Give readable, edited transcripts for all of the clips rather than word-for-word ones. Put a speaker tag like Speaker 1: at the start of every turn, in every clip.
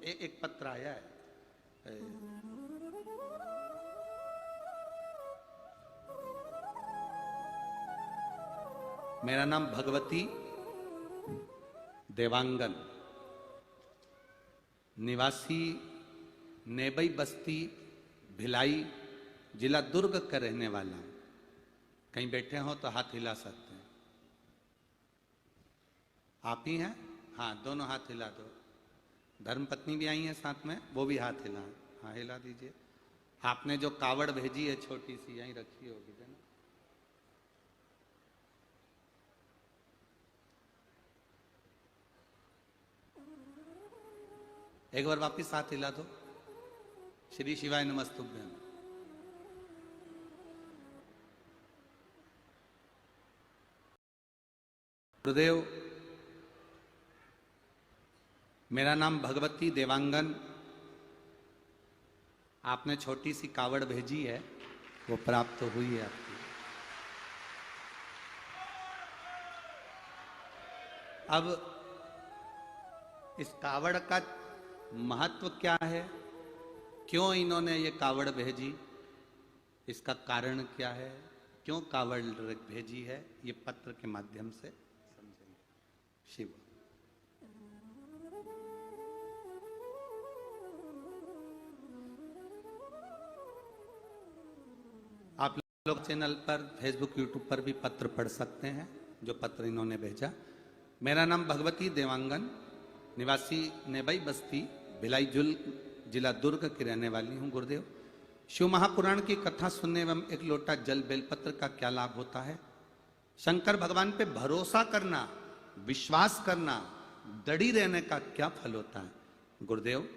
Speaker 1: एक पत्र आया है। मेरा नाम भगवती देवांगन, निवासी नेबई बस्ती भिलाई, जिला दुर्ग का रहने वाला हूं। कहीं बैठे हो तो हाथ हिला सकते हैं। आप ही हैं? हाँ, दोनों हाथ हिला दो। धर्मपत्नी भी आई है साथ में, वो भी हाथ हिला। हाँ, हिला दीजिए। आपने जो कावड़ भेजी है छोटी सी, यहीं रखी होगी ना। एक बार वापिस हाथ हिला दो। श्री शिवाय नमस्तुभ्यम। गुरुदेव, मेरा नाम भगवती देवांगन। आपने छोटी सी कावड़ भेजी है, वो प्राप्त तो हुई है आपकी। अब इस कावड़ का महत्व क्या है, क्यों इन्होंने ये कावड़ भेजी, इसका कारण क्या है, क्यों कावड़ भेजी है, ये पत्र के माध्यम से समझेंगे। शिव। आप लोग चैनल पर, फेसबुक, यूट्यूब पर भी पत्र पढ़ सकते हैं जो पत्र इन्होंने भेजा। मेरा नाम भगवती देवांगन, निवासी नेबई बस्ती भिलाई जिला दुर्ग की रहने वाली हूँ। गुरुदेव, शिव महापुराण की कथा सुनने एवं एक लोटा जल बेलपत्र का क्या लाभ होता है? शंकर भगवान पे भरोसा करना, विश्वास करना, दृढ़ रहने का क्या फल होता है? गुरुदेव,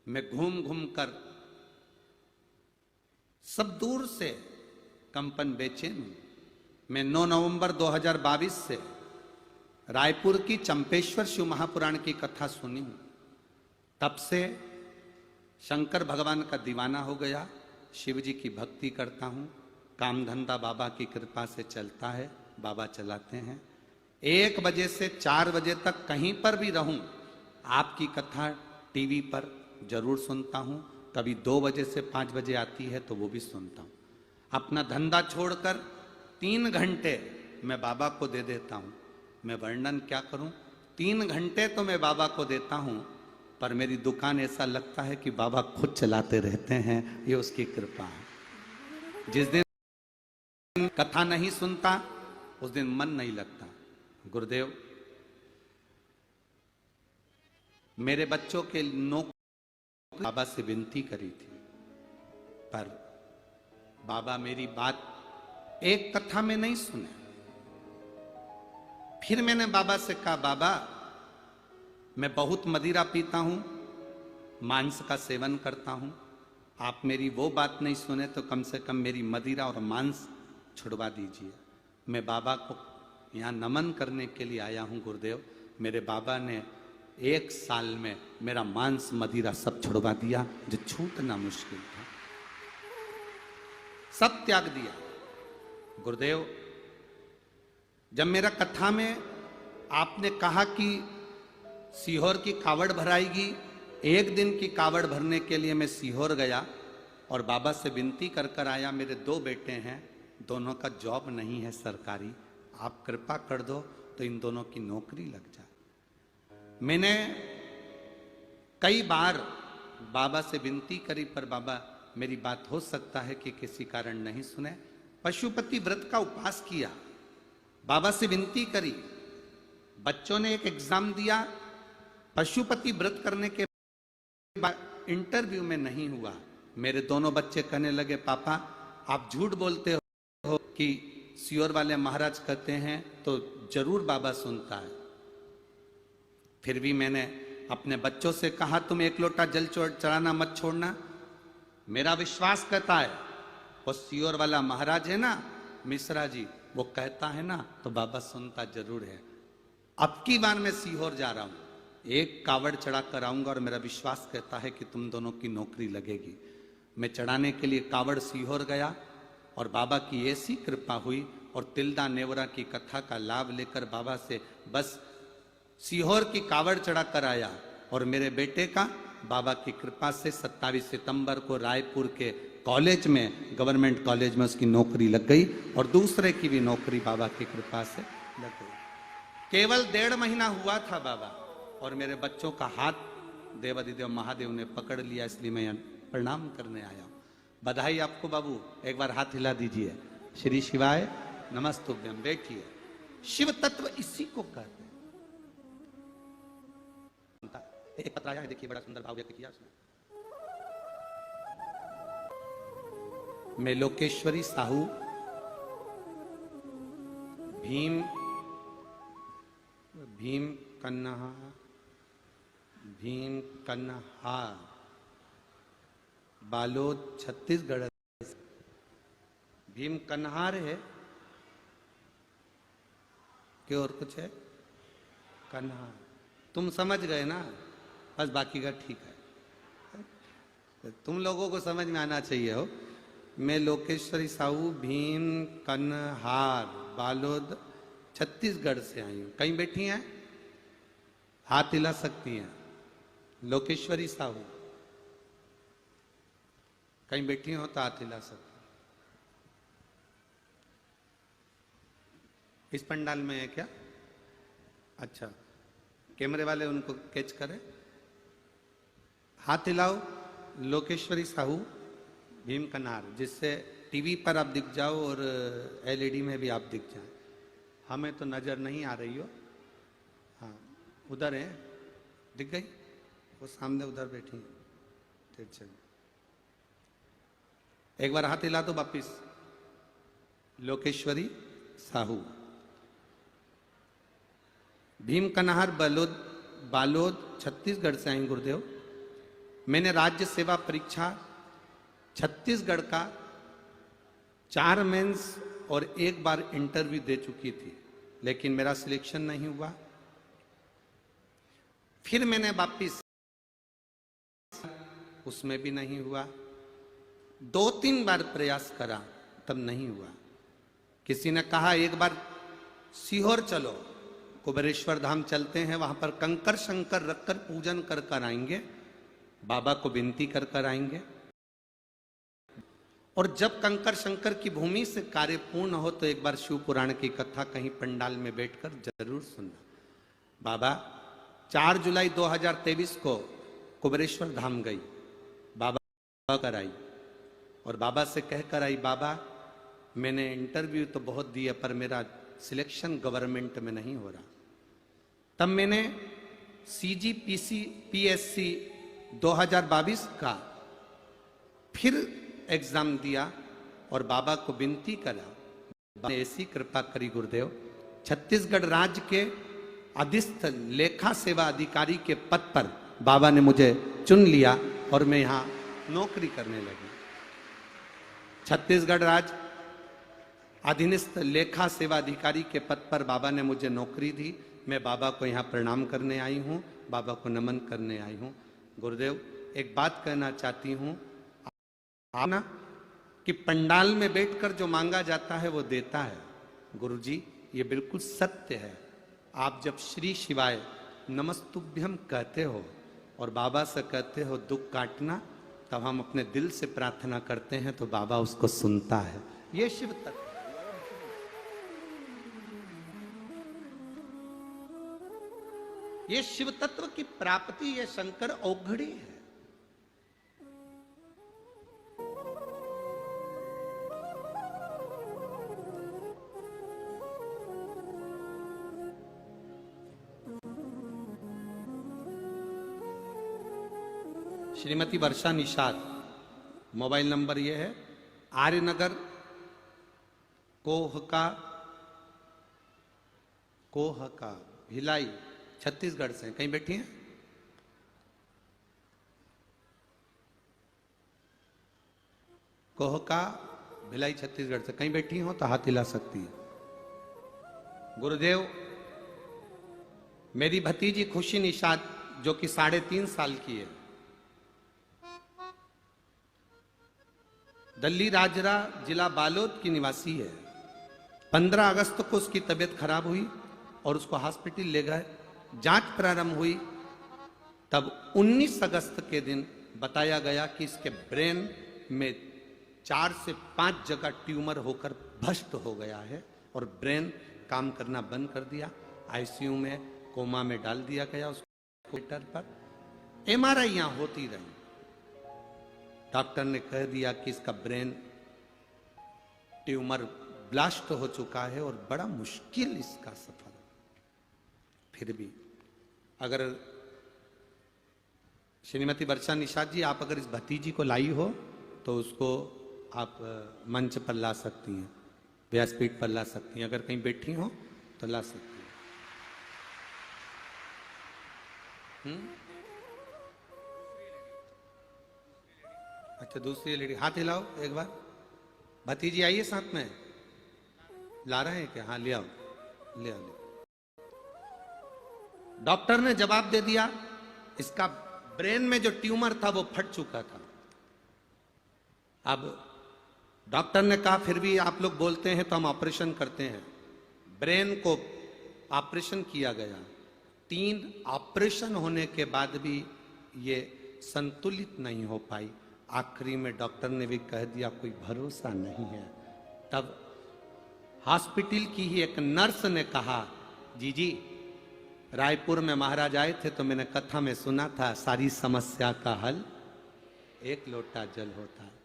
Speaker 1: मैं घूम घूम कर सब दूर से कंपन बेचैन हूं। मैं 9 नवंबर 2022 से रायपुर की चंपेश्वर शिव महापुराण की कथा सुनी हूं। तब से शंकर भगवान का दीवाना हो गया, शिव जी की भक्ति करता हूं। काम धंधा बाबा की कृपा से चलता है, बाबा चलाते हैं। 1 बजे से 4 बजे तक कहीं पर भी रहूं, आपकी कथा टीवी पर जरूर सुनता हूं। कभी 2 बजे से 5 बजे आती है तो वो भी सुनता हूं। अपना धंधा छोड़कर 3 घंटे मैं बाबा को दे देता हूं। मैं वर्णन क्या करूं, 3 घंटे तो मैं बाबा को देता हूं, पर मेरी दुकान ऐसा लगता है कि बाबा खुद चलाते रहते हैं। ये उसकी कृपा है। जिस दिन कथा नहीं सुनता उस दिन मन नहीं लगता। गुरुदेव, मेरे बच्चों के नौकरी बाबा से विनती करी थी, पर बाबा मेरी बात एक कथा में नहीं सुने। फिर मैंने बाबा से कहा, बाबा मैं बहुत मदिरा पीता हूं, मांस का सेवन करता हूं, आप मेरी वो बात नहीं सुने तो कम से कम मेरी मदिरा और मांस छुड़वा दीजिए। मैं बाबा को यहाँ नमन करने के लिए आया हूं। गुरुदेव, मेरे बाबा ने 1 साल में मेरा मांस मदिरा सब छुड़वा दिया, जो छूटना मुश्किल था, सब त्याग दिया। गुरुदेव, जब मेरा कथा में आपने कहा कि सीहोर की कावड़ भराएगी, 1 दिन की कावड़ भरने के लिए मैं सीहोर गया और बाबा से विनती कर कर आया। मेरे 2 बेटे हैं, दोनों का जॉब नहीं है सरकारी, आप कृपा कर दो तो इन दोनों की नौकरी लग जाए। मैंने कई बार बाबा से विनती करी, पर बाबा मेरी बात हो सकता है कि किसी कारण नहीं सुने। पशुपति व्रत का उपवास किया, बाबा से विनती करी, बच्चों ने एक एग्जाम दिया, पशुपति व्रत करने के बाद इंटरव्यू में नहीं हुआ। मेरे दोनों बच्चे कहने लगे, पापा आप झूठ बोलते हो कि सियोर वाले महाराज कहते हैं तो जरूर बाबा सुनता है। फिर भी मैंने अपने बच्चों से कहा, तुम 1 लोटा जल चढ़ाना मत छोड़ना। मेरा विश्वास कहता है वो सियोर वाला महाराज है ना, मिश्रा जी, वो कहता है ना तो बाबा सुनता जरूर है। अब की बार मैं सीहोर जा रहा हूं, 1 कावड़ चढ़ा कर आऊंगा और मेरा विश्वास कहता है कि तुम दोनों की नौकरी लगेगी। मैं चढ़ाने के लिए कावड़ सीहोर गया और बाबा की ऐसी कृपा हुई और तिल्दा नेवरा की कथा का लाभ लेकर बाबा से बस सीहोर की कावड़ चढ़ा कर आया। और मेरे बेटे का बाबा की कृपा से 27 सितंबर को रायपुर के कॉलेज में, गवर्नमेंट कॉलेज में उसकी नौकरी लग गई और दूसरे की भी नौकरी बाबा की कृपा से लग गई। केवल 1.5 महीना हुआ था बाबा, और मेरे बच्चों का हाथ देवाधिदेव महादेव ने पकड़ लिया, इसलिए मैं प्रणाम करने आया हूं। बधाई आपको बाबू, एक बार हाथ हिला दीजिए। श्री शिवाय नमस्तुभ्यम। बैठिए। शिव तत्व इसी को कहते हैं। एक पत्र आया है, देखिए, बड़ा सुंदर भाव व्यक्त किया उसने। मैं लोकेश्वरी साहू भीम कन्हा बालोद छत्तीसगढ़। भीम कन्हार है कि और कुछ है? कन्हार। तुम समझ गए ना, बस बाकी का ठीक है। तुम लोगों को समझ में आना चाहिए हो। मैं लोकेश्वरी साहू भीम कन्हार बालोद छत्तीसगढ़ से आई हूं। कहीं बैठी हैं? हाथ हिला सकती हैं। लोकेश्वरी साहू कहीं बैठी हो तो हाथ हिला सकती। इस पंडाल में है क्या? अच्छा, कैमरे वाले उनको कैच करें। हाथ हिलाओ। लोकेश्वरी साहू भीम कन्हार, जिससे टीवी पर आप दिख जाओ और एलईडी में भी आप दिख जाए। हमें तो नजर नहीं आ रही हो। हाँ, उधर है, दिख गई? वो सामने उधर बैठी है। ठीक चल, एक बार हाथ हिला दो वापिस। लोकेश्वरी साहू भीम कन्हार बालोद छत्तीसगढ़ से आई गुरुदेव। मैंने राज्य सेवा परीक्षा छत्तीसगढ़ का 4 मेंस और 1 बार इंटरव्यू दे चुकी थी, लेकिन मेरा सिलेक्शन नहीं हुआ। फिर मैंने वापिस, उसमें भी नहीं हुआ। 2-3 बार प्रयास करा, तब नहीं हुआ। किसी ने कहा एक बार सीहोर चलो, कुबेरेश्वर धाम चलते हैं, वहां पर कंकर शंकर रखकर पूजन कर कर आएंगे, बाबा को विनती कर कर आएंगे। और जब कंकर शंकर की भूमि से कार्य पूर्ण हो तो एक बार शिव पुराण की कथा कहीं पंडाल में बैठकर जरूर सुनना। बाबा 4 जुलाई 2023 को कुबेरेश्वर धाम गई, बाबा कर आई और बाबा से कहकर आई, बाबा मैंने इंटरव्यू तो बहुत दिया पर मेरा सिलेक्शन गवर्नमेंट में नहीं हो रहा। तब मैंने CGPSC 2022 का फिर एग्जाम दिया और बाबा को विनती करा। बाबा ने ऐसी कृपा करी गुरुदेव, छत्तीसगढ़ राज्य के अधीस्थ लेखा सेवा अधिकारी के पद पर बाबा ने मुझे चुन लिया और मैं यहां नौकरी करने लगी। छत्तीसगढ़ राज्य अधीनस्थ लेखा सेवा अधिकारी के पद पर बाबा ने मुझे नौकरी दी। मैं बाबा को यहाँ प्रणाम करने आई हूँ, बाबा को नमन करने आई हूँ। गुरुदेव एक बात कहना चाहती हूँ, आप ना कि पंडाल में बैठकर जो मांगा जाता है वो देता है। गुरुजी ये बिल्कुल सत्य है। आप जब श्री शिवाय नमस्तुभ्यम कहते हो और बाबा से कहते हो दुख काटना, तब हम अपने दिल से प्रार्थना करते हैं तो बाबा उसको सुनता है। ये शिव तत्व। ये शिव तत्व की प्राप्ति, ये शंकर औघड़ी है। श्रीमती वर्षा निषाद, मोबाइल नंबर ये है, आर्यनगर कोहका भिलाई छत्तीसगढ़ से। कहीं बैठी हैं? कोहका भिलाई छत्तीसगढ़ से कहीं बैठी हो तो हाथ हिला सकती है। गुरुदेव मेरी भतीजी खुशी निषाद जो कि 3.5 साल की है, दल्ली राजरा जिला बालोद की निवासी है। 15 अगस्त को उसकी तबीयत खराब हुई और उसको हॉस्पिटल ले गए। जांच प्रारंभ हुई तब 19 अगस्त के दिन बताया गया कि इसके ब्रेन में 4 से 5 जगह ट्यूमर होकर भ्रष्ट हो गया है और ब्रेन काम करना बंद कर दिया। आईसीयू में कोमा में डाल दिया गया उसको पर। एमआरआई यहां होती रही। डॉक्टर ने कह दिया कि इसका ब्रेन ट्यूमर ब्लास्ट हो चुका है और बड़ा मुश्किल इसका सफर। फिर भी अगर श्रीमती वर्षा निषाद जी, आप अगर इस भतीजी को लाई हो तो उसको आप मंच पर ला सकती हैं, व्यासपीठ पर ला सकती हैं। अगर कहीं बैठी हो तो ला सकती हैं। अच्छा, दूसरी लेडी, हाथ हिलाओ एक बार। भतीजी आइए साथ में। ला रहे हैं क्या? हाँ, ले आओ, ले आओ, ले। डॉक्टर ने जवाब दे दिया, इसका ब्रेन में जो ट्यूमर था वो फट चुका था। अब डॉक्टर ने कहा फिर भी आप लोग बोलते हैं तो हम ऑपरेशन करते हैं। ब्रेन को ऑपरेशन किया गया। 3 ऑपरेशन होने के बाद भी ये संतुलित नहीं हो पाई। आखिरी में डॉक्टर ने भी कह दिया कोई भरोसा नहीं है। तब हॉस्पिटल की ही एक नर्स ने कहा, जी रायपुर में महाराज आए थे तो मैंने कथा में सुना था सारी समस्या का हल 1 लोटा जल होता है।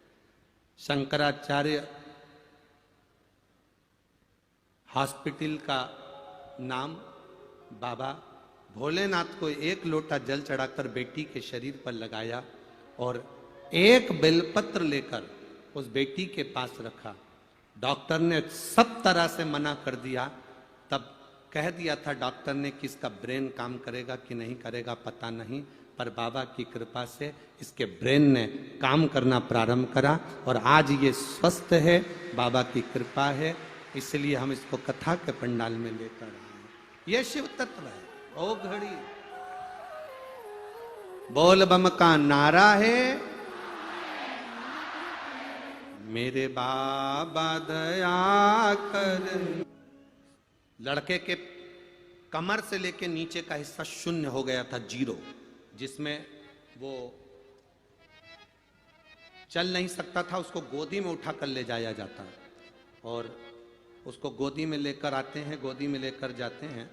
Speaker 1: शंकराचार्य हॉस्पिटल का नाम बाबा भोलेनाथ को 1 लोटा जल चढ़ाकर बेटी के शरीर पर लगाया और 1 बेलपत्र लेकर उस बेटी के पास रखा। डॉक्टर ने सब तरह से मना कर दिया। तब कह दिया था डॉक्टर ने कि इसका ब्रेन काम करेगा कि नहीं करेगा पता नहीं, पर बाबा की कृपा से इसके ब्रेन ने काम करना प्रारंभ करा और आज ये स्वस्थ है, बाबा की कृपा है। इसलिए हम इसको कथा के पंडाल में लेकर आए। ये शिव तत्व है। ओ घड़ी बोल बम का नारा है, मेरे बाबा दया कर। लड़के के कमर से लेके नीचे का हिस्सा शून्य हो गया था, 0, जिसमें वो चल नहीं सकता था। उसको गोदी में उठाकर ले जाया जाता और उसको गोदी में लेकर आते हैं, गोदी में लेकर जाते हैं।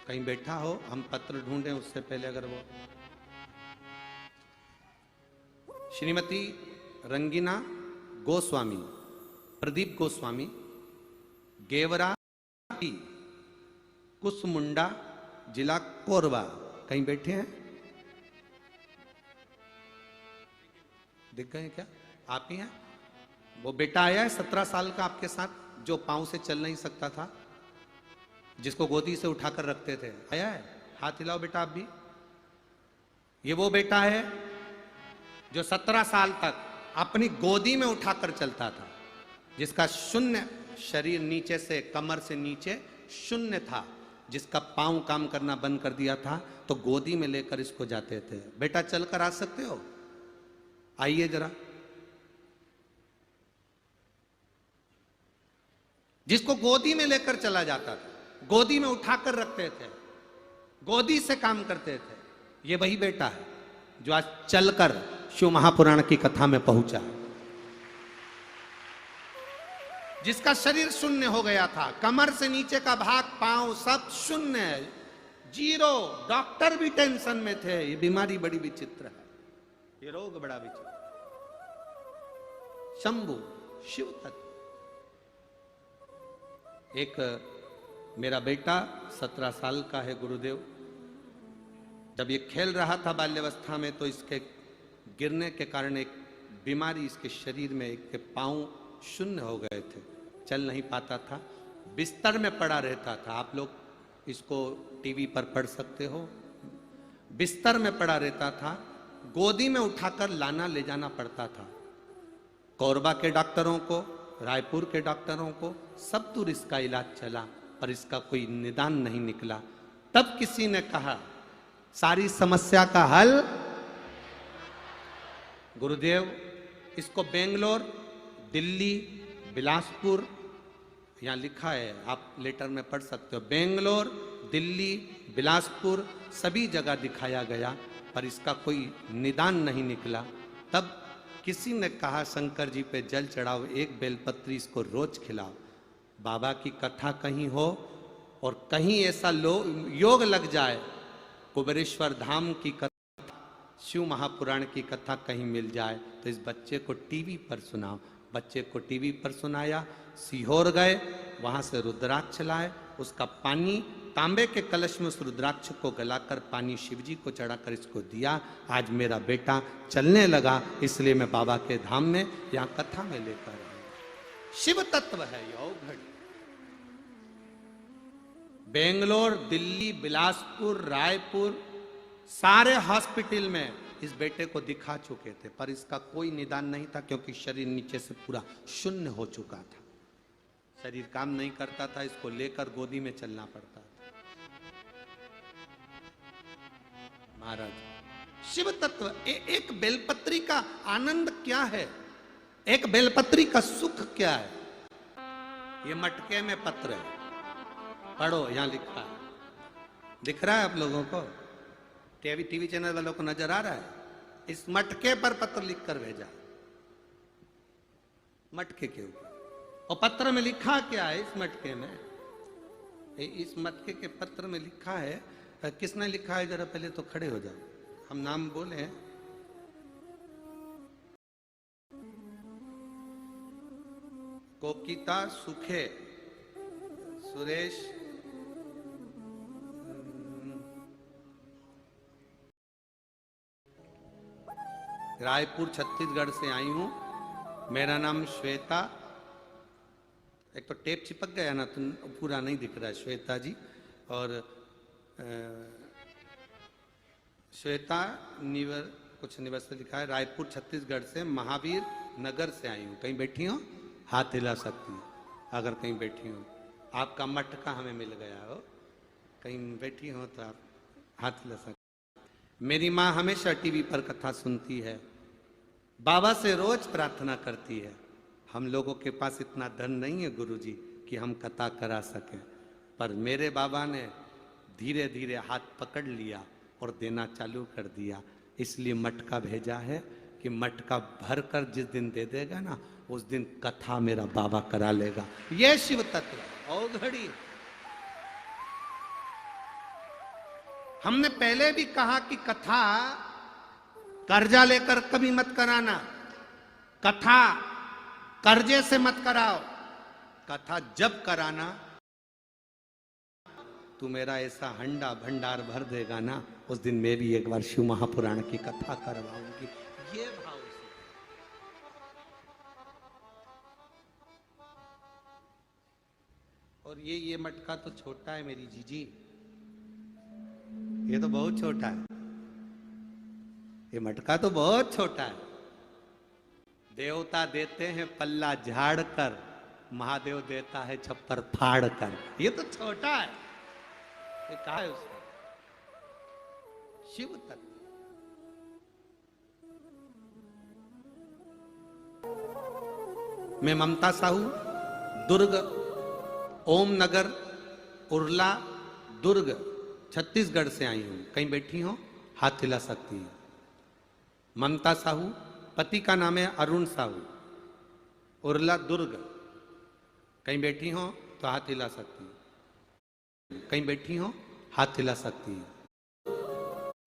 Speaker 1: कहीं बैठा हो, हम पत्र ढूंढें उससे पहले। अगर वो श्रीमती रंगीना गोस्वामी, प्रदीप गोस्वामी, गेवरा, कुसमुंडा, जिला कोरबा, कहीं बैठे हैं? दिख गए क्या? आप ही हैं? वो बेटा आया है 17 साल का आपके साथ, जो पांव से चल नहीं सकता था, जिसको गोदी से उठाकर रखते थे, आया है? हाथ हिलाओ बेटा आप भी। ये वो बेटा है जो 17 साल तक अपनी गोदी में उठाकर चलता था, जिसका शून्य शरीर, नीचे से कमर से नीचे शून्य था, जिसका पांव काम करना बंद कर दिया था, तो गोदी में लेकर इसको जाते थे। बेटा चलकर आ सकते हो? आइए जरा। जिसको गोदी में लेकर चला जाता था, गोदी में उठाकर रखते थे, गोदी से काम करते थे, ये वही बेटा है जो आज चलकर शिव महापुराण की कथा में पहुंचा, जिसका शरीर शून्य हो गया था, कमर से नीचे का भाग, पांव सब शून्य, 0। डॉक्टर भी टेंशन में थे। ये बीमारी बड़ी विचित्र है, ये रोग बड़ा विचित्र। शंभु शिव तत्व। एक मेरा बेटा 17 साल का है, गुरुदेव। जब ये खेल रहा था बाल्यावस्था में, तो इसके गिरने के कारण एक बीमारी इसके शरीर में, एक के पांव शून्य हो गए थे, चल नहीं पाता था, बिस्तर में पड़ा रहता था। आप लोग इसको टीवी पर पढ़ सकते हो। बिस्तर में पड़ा रहता था, गोदी में उठाकर लाना ले जाना पड़ता था। कोरबा के डॉक्टरों को, रायपुर के डॉक्टरों को, सब दूर इसका इलाज चला, पर इसका कोई निदान नहीं निकला। तब किसी ने कहा सारी समस्या का हल गुरुदेव, इसको बेंगलोर, दिल्ली, बिलासपुर, यहां लिखा है, आप लेटर में पढ़ सकते हो, बेंगलोर, दिल्ली, बिलासपुर, सभी जगह दिखाया गया, पर इसका कोई निदान नहीं निकला। तब किसी ने कहा शंकर जी पे जल चढ़ाओ, एक बेलपत्री इसको रोज खिलाओ। बाबा की कथा कहीं हो और कहीं ऐसा योग लग जाए, कुबेरेश्वर धाम की कथा, शिव महापुराण की कथा कहीं मिल जाए तो इस बच्चे को टीवी पर सुनाओ। बच्चे को टीवी पर सुनाया, सीहोर गए, वहां से रुद्राक्ष लाए, उसका पानी तांबे के कलश में उस रुद्राक्ष को गलाकर पानी शिवजी को चढ़ाकर इसको दिया। आज मेरा बेटा चलने लगा, इसलिए मैं बाबा के धाम में यहाँ कथा में लेकर आया। शिव तत्व है योग घड़ी। बेंगलोर, दिल्ली, बिलासपुर, रायपुर, सारे हॉस्पिटल में इस बेटे को दिखा चुके थे, पर इसका कोई निदान नहीं था, क्योंकि शरीर नीचे से पूरा शून्य हो चुका था। शरीर काम नहीं करता था, इसको लेकर गोदी में चलना पड़ता था। महाराज, शिव तत्व, एक बेलपत्री का आनंद क्या है, एक बेलपत्री का सुख क्या है। ये मटके में पत्र है, पढ़ो, यहां लिखा है, दिख रहा है आप लोगों को, टीवी चैनल वालों को नजर आ रहा है। इस मटके पर पत्र लिखकर भेजा, मटके के ऊपर, और पत्र में लिखा क्या है इस मटके में, इस मटके के पत्र में लिखा है, किसने लिखा है जरा पहले तो खड़े हो जाओ, हम नाम बोले। कोकिता सुखे, सुरेश, रायपुर छत्तीसगढ़ से आई हूं, मेरा नाम श्वेता। एक तो टेप चिपक गया ना तो पूरा नहीं दिख रहा है, श्वेता जी। और श्वेता निवर कुछ निवर से लिखा है, रायपुर छत्तीसगढ़ से, महावीर नगर से आई हूँ। कहीं बैठी हो, हाथ हिला सकती है अगर कहीं बैठी हो। आपका मटका हमें मिल गया हो, कहीं बैठी हो तो आप हाथ हिला सकते। मेरी माँ हमेशा टीवी पर कथा सुनती है, बाबा से रोज प्रार्थना करती है। हम लोगों के पास इतना धन नहीं है गुरुजी कि हम कथा करा सकें, पर मेरे बाबा ने धीरे धीरे हाथ पकड़ लिया और देना चालू कर दिया। इसलिए मटका भेजा है कि मटका भर कर जिस दिन दे देगा ना, उस दिन कथा मेरा बाबा करा लेगा। यह शिव तत्व और घड़ी। हमने पहले भी कहा कि कथा कर्जा लेकर कभी मत कराना, कथा कर्जे से मत कराओ। कथा जब कराना तू मेरा ऐसा हंडा भंडार भर देगा ना, उस दिन मैं भी एक बार शिव महापुराण की कथा करवाऊंगी। ये भाव से। और ये मटका तो छोटा है मेरी जीजी, ये तो बहुत छोटा है, ये मटका तो बहुत छोटा है। देवता देते हैं पल्ला झाड़ कर, महादेव देता है छप्पर फाड़ कर। ये तो छोटा है, ये कहा है उसका शिव तत्व। मैं ममता साहू, दुर्ग, ओम नगर, उर्ला, दुर्ग, छत्तीसगढ़ से आई हूं। कहीं बैठी हो, हाथ हिला सकती है। ममता साहू, पति का नाम है अरुण साहू, उर्ला, दुर्ग। कहीं बैठी हो तो हाथ हिला सकती है। कहीं बैठी हो, हाथ हिला सकती है।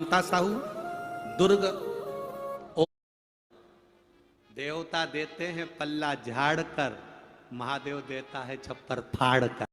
Speaker 1: ममता साहू, दुर्ग। देवता देते हैं पल्ला झाड़ कर, महादेव देता है छप्पर फाड़ कर।